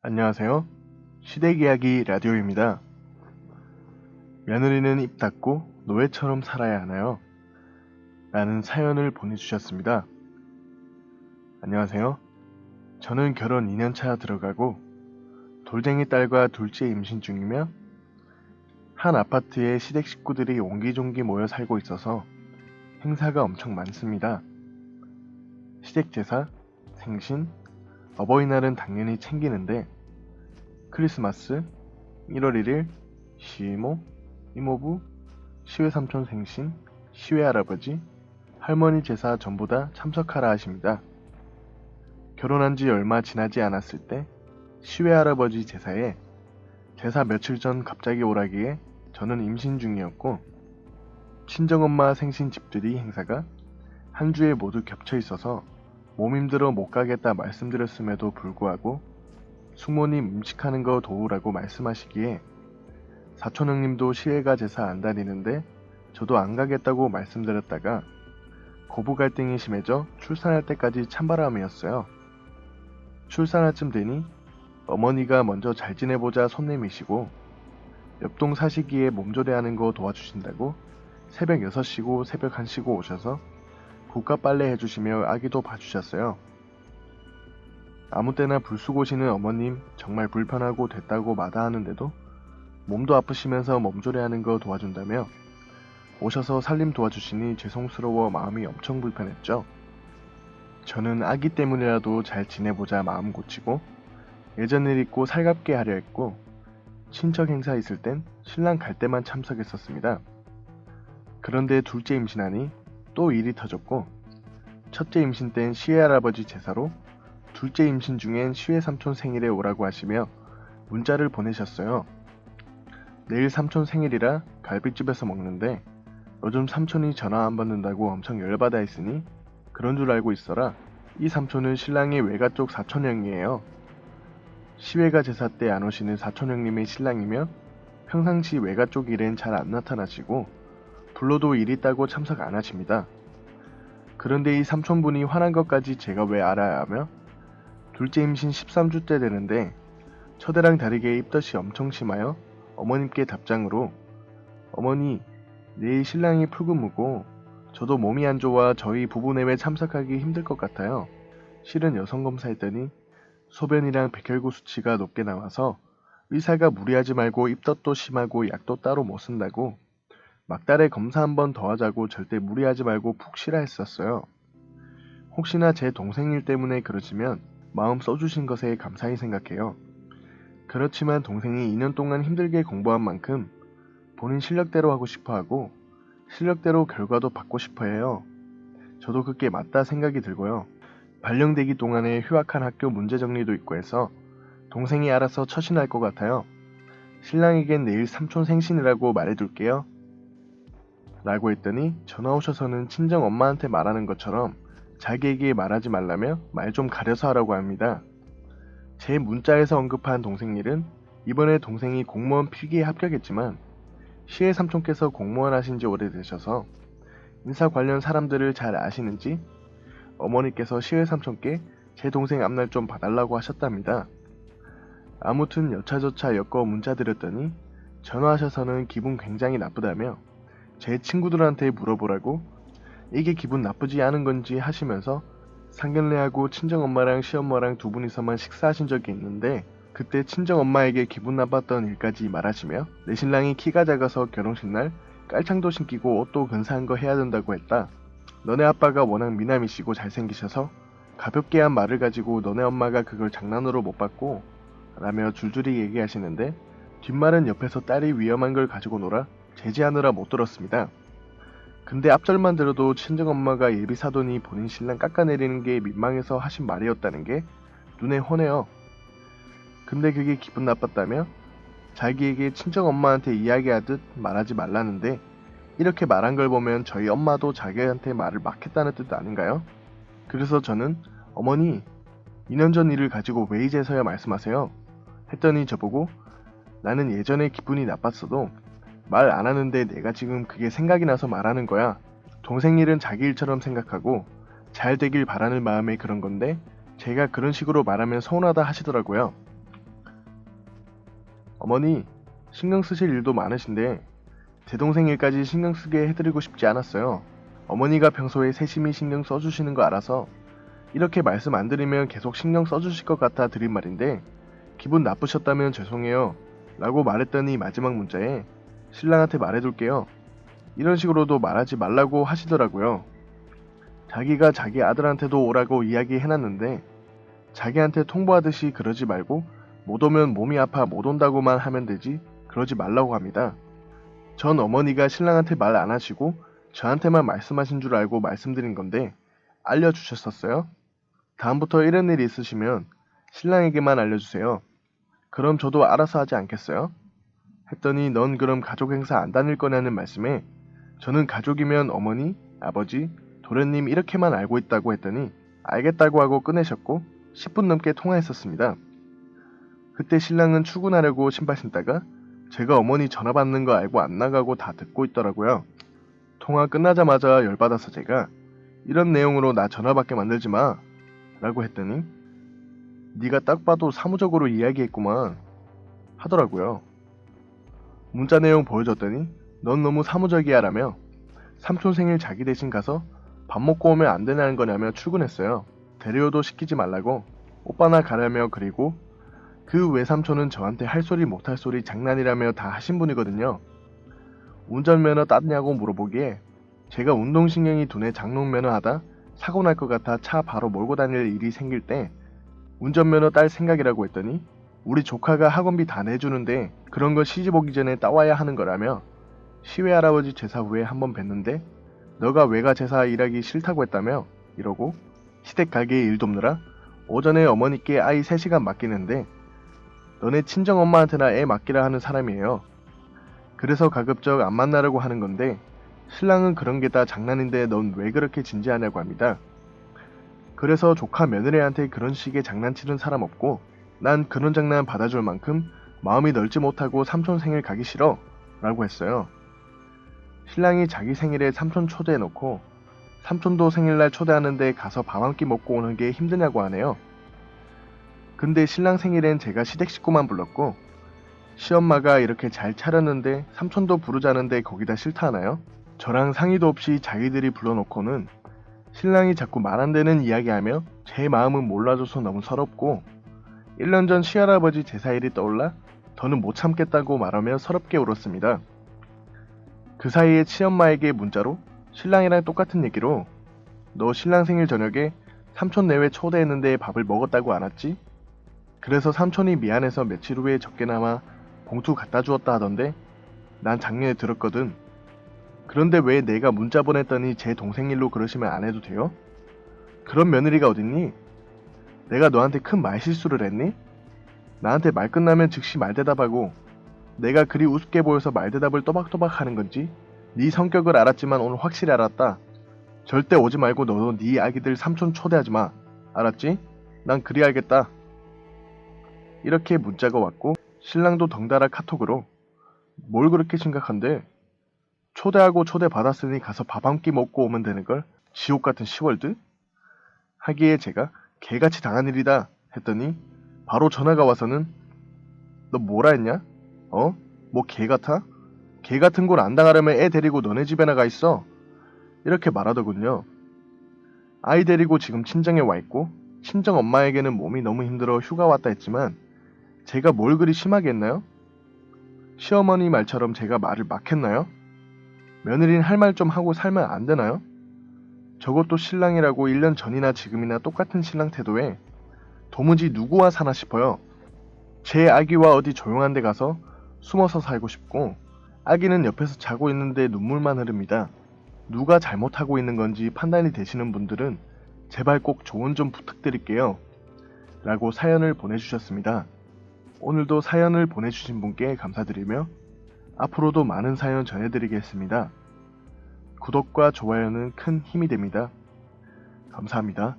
안녕하세요. 시댁이야기 라디오입니다. 며느리는 입 닫고 노예처럼 살아야 하나요? 라는 사연을 보내주셨습니다. 안녕하세요. 저는 결혼 2년차 들어가고 돌쟁이 딸과 둘째 임신 중이며 한 아파트에 시댁 식구들이 옹기종기 모여 살고 있어서 행사가 엄청 많습니다. 시댁 제사, 생신, 어버이날은 당연히 챙기는데 크리스마스, 1월 1일, 시이모, 이모부, 시외삼촌 생신, 시외할아버지, 할머니 제사 전부 다 참석하라 하십니다. 결혼한 지 얼마 지나지 않았을 때 시외할아버지 제사에 제사 며칠 전 갑자기 오라기에 저는 임신 중이었고 친정엄마 생신 집들이 행사가 한 주에 모두 겹쳐 있어서 몸 힘들어 못 가겠다 말씀드렸음에도 불구하고 숙모님 음식하는 거 도우라고 말씀하시기에 사촌 형님도 시외가 제사 안 다니는데 저도 안 가겠다고 말씀드렸다가 고부 갈등이 심해져 출산할 때까지 찬바람이었어요. 출산할 쯤 되니 어머니가 먼저 잘 지내보자 손 내미시고 옆동 사시기에 몸조리하는 거 도와주신다고 새벽 6시고 새벽 1시고 오셔서 국가 빨래 해주시며 아기도 봐주셨어요. 아무 때나 불쑥 오시는 어머님 정말 불편하고 됐다고 마다하는데도 몸도 아프시면서 몸조리하는 거 도와준다며 오셔서 살림 도와주시니 죄송스러워 마음이 엄청 불편했죠. 저는 아기 때문이라도 잘 지내보자 마음 고치고 예전 일 잊고 살갑게 하려 했고 친척 행사 있을 땐 신랑 갈 때만 참석했었습니다. 그런데 둘째 임신하니 또 일이 터졌고 첫째 임신 땐 시외할아버지 제사로 둘째 임신 중엔 시외삼촌 생일에 오라고 하시며 문자를 보내셨어요. 내일 삼촌 생일이라 갈비집에서 먹는데 요즘 삼촌이 전화 안 받는다고 엄청 열받아 했으니 그런 줄 알고 있어라. 이 삼촌은 신랑의 외가 쪽 사촌형이에요. 시외가 제사 때 안 오시는 사촌형님의 신랑이며 평상시 외가 쪽 일엔 잘 안 나타나시고 불러도 일 있다고 참석 안 하십니다. 그런데 이 삼촌분이 화난 것까지 제가 왜 알아야 하며 둘째 임신 13주 때 되는데 첫애랑 다르게 입덧이 엄청 심하여 어머님께 답장으로 어머니 내일 신랑이 풀근무고 저도 몸이 안 좋아 저희 부부 내외 참석하기 힘들 것 같아요. 실은 여성검사 했더니 소변이랑 백혈구 수치가 높게 나와서 의사가 무리하지 말고 입덧도 심하고 약도 따로 못 쓴다고 막달에 검사 한 번 더 하자고 절대 무리하지 말고 푹 쉬라 했었어요. 혹시나 제 동생 일 때문에 그러시면 마음 써주신 것에 감사히 생각해요. 그렇지만 동생이 2년 동안 힘들게 공부한 만큼 본인 실력대로 하고 싶어하고 실력대로 결과도 받고 싶어해요. 저도 그게 맞다 생각이 들고요. 발령되기 동안에 휴학한 학교 문제 정리도 있고 해서 동생이 알아서 처신할 것 같아요. 신랑에겐 내일 삼촌 생신이라고 말해둘게요. 라고 했더니 전화 오셔서는 친정 엄마한테 말하는 것처럼 자기에게 말하지 말라며 말 좀 가려서 하라고 합니다. 제 문자에서 언급한 동생 일은 이번에 동생이 공무원 필기에 합격했지만 시애 삼촌께서 공무원 하신 지 오래되셔서 인사 관련 사람들을 잘 아시는지 어머니께서 시애 삼촌께 제 동생 앞날 좀 봐달라고 하셨답니다. 아무튼 여차저차 엮어 문자 드렸더니 전화하셔서는 기분 굉장히 나쁘다며 제 친구들한테 물어보라고 이게 기분 나쁘지 않은 건지 하시면서 상견례하고 친정엄마랑 시엄마랑 두 분이서만 식사하신 적이 있는데 그때 친정엄마에게 기분 나빴던 일까지 말하시며 내 신랑이 키가 작아서 결혼식 날 깔창도 신기고 옷도 근사한 거 해야 된다고 했다. 너네 아빠가 워낙 미남이시고 잘생기셔서 가볍게 한 말을 가지고 너네 엄마가 그걸 장난으로 못 받고 라며 줄줄이 얘기하시는데 뒷말은 옆에서 딸이 위험한 걸 가지고 놀아 제지하느라 못 들었습니다. 근데 앞절만 들어도 친정엄마가 예비 사돈이 본인 신랑 깎아내리는 게 민망해서 하신 말이었다는 게 눈에 훤해요. 근데 그게 기분 나빴다며 자기에게 친정엄마한테 이야기하듯 말하지 말라는데 이렇게 말한 걸 보면 저희 엄마도 자기한테 말을 막 했다는 뜻 아닌가요? 그래서 저는 어머니 2년 전 일을 가지고 왜 이제서야 말씀하세요? 했더니 저보고 나는 예전에 기분이 나빴어도 말 안 하는데 내가 지금 그게 생각이 나서 말하는 거야. 동생 일은 자기 일처럼 생각하고 잘 되길 바라는 마음에 그런 건데 제가 그런 식으로 말하면 서운하다 하시더라고요. 어머니, 신경 쓰실 일도 많으신데 제 동생 일까지 신경 쓰게 해드리고 싶지 않았어요. 어머니가 평소에 세심히 신경 써주시는 거 알아서 이렇게 말씀 안 드리면 계속 신경 써주실 것 같아 드린 말인데 기분 나쁘셨다면 죄송해요 라고 말했더니 마지막 문자에 신랑한테 말해둘게요. 이런 식으로도 말하지 말라고 하시더라고요. 자기가 자기 아들한테도 오라고 이야기해놨는데 자기한테 통보하듯이 그러지 말고 못 오면 몸이 아파 못 온다고만 하면 되지 그러지 말라고 합니다. 전 어머니가 신랑한테 말 안 하시고 저한테만 말씀하신 줄 알고 말씀드린 건데 알려주셨었어요? 다음부터 이런 일이 있으시면 신랑에게만 알려주세요. 그럼 저도 알아서 하지 않겠어요? 했더니 넌 그럼 가족 행사 안 다닐 거냐는 말씀에 저는 가족이면 어머니, 아버지, 도련님 이렇게만 알고 있다고 했더니 알겠다고 하고 끊으셨고 10분 넘게 통화했었습니다. 그때 신랑은 출근하려고 신발 신다가 제가 어머니 전화 받는 거 알고 안 나가고 다 듣고 있더라고요. 통화 끝나자마자 열받아서 제가 이런 내용으로 나 전화 받게 만들지 마 라고 했더니 네가 딱 봐도 사무적으로 이야기했구만 하더라고요. 문자 내용 보여줬더니 넌 너무 사무적이야 라며 삼촌 생일 자기 대신 가서 밥 먹고 오면 안 되냐는 거냐며 출근했어요. 데려오도 시키지 말라고 오빠나 가라며 그리고 그 외삼촌은 저한테 할 소리 못할 소리 장난이라며 다 하신 분이거든요. 운전면허 땄냐고 물어보기에 제가 운동신경이 둔해 장롱면허 하다 사고 날 것 같아 차 바로 몰고 다닐 일이 생길 때 운전면허 딸 생각이라고 했더니 우리 조카가 학원비 다 내주는데 그런 거 시집 오기 전에 따와야 하는 거라며 시외할아버지 제사 후에 한번 뵀는데 너가 외가 제사 일하기 싫다고 했다며 이러고 시댁 가게에 일 돕느라 오전에 어머니께 아이 3시간 맡기는데 너네 친정엄마한테나 애 맡기라 하는 사람이에요. 그래서 가급적 안 만나려고 하는 건데 신랑은 그런 게 다 장난인데 넌 왜 그렇게 진지하냐고 합니다. 그래서 조카 며느리한테 그런 식의 장난치는 사람 없고 난 그런 장난 받아줄 만큼 마음이 넓지 못하고 삼촌 생일 가기 싫어 라고 했어요. 신랑이 자기 생일에 삼촌 초대해놓고 삼촌도 생일날 초대하는데 가서 밥 한 끼 먹고 오는 게 힘드냐고 하네요. 근데 신랑 생일엔 제가 시댁 식구만 불렀고 시엄마가 이렇게 잘 차렸는데 삼촌도 부르자는데 거기다 싫다 하나요? 저랑 상의도 없이 자기들이 불러놓고는 신랑이 자꾸 말 안 되는 이야기하며 제 마음은 몰라줘서 너무 서럽고 1년 전 시할아버지 제사일이 떠올라 더는 못 참겠다고 말하며 서럽게 울었습니다. 그 사이에 시엄마에게 문자로 신랑이랑 똑같은 얘기로 너 신랑 생일 저녁에 삼촌 내외 초대했는데 밥을 먹었다고 안 왔지? 그래서 삼촌이 미안해서 며칠 후에 적게나마 봉투 갖다 주었다 하던데 난 작년에 들었거든. 그런데 왜 내가 문자 보냈더니 제 동생 일로 그러시면 안 해도 돼요? 그런 며느리가 어딨니? 내가 너한테 큰 말실수를 했니? 나한테 말 끝나면 즉시 말대답하고 내가 그리 우습게 보여서 말대답을 또박또박 하는 건지 네 성격을 알았지만 오늘 확실히 알았다. 절대 오지 말고 너도 네 아기들 삼촌 초대하지 마. 알았지? 난 그리 알겠다. 이렇게 문자가 왔고 신랑도 덩달아 카톡으로 뭘 그렇게 심각한데? 초대하고 초대받았으니 가서 밥 한 끼 먹고 오면 되는걸? 지옥 같은 시월드? 하기에 제가 개같이 당한 일이다 했더니 바로 전화가 와서는 너 뭐라 했냐? 어? 뭐 개같아? 개같은 걸 안 당하려면 애 데리고 너네 집에 나가 있어. 이렇게 말하더군요. 아이 데리고 지금 친정에 와 있고 친정 엄마에게는 몸이 너무 힘들어 휴가 왔다 했지만 제가 뭘 그리 심하게 했나요? 시어머니 말처럼 제가 말을 막 했나요? 며느리는 할 말 좀 하고 살면 안 되나요? 저것도 신랑이라고 1년 전이나 지금이나 똑같은 신랑 태도에 도무지 누구와 사나 싶어요. 제 아기와 어디 조용한 데 가서 숨어서 살고 싶고 아기는 옆에서 자고 있는데 눈물만 흐릅니다. 누가 잘못하고 있는 건지 판단이 되시는 분들은 제발 꼭 조언 좀 부탁드릴게요. 라고 사연을 보내주셨습니다. 오늘도 사연을 보내주신 분께 감사드리며 앞으로도 많은 사연 전해드리겠습니다. 구독과 좋아요는 큰 힘이 됩니다. 감사합니다.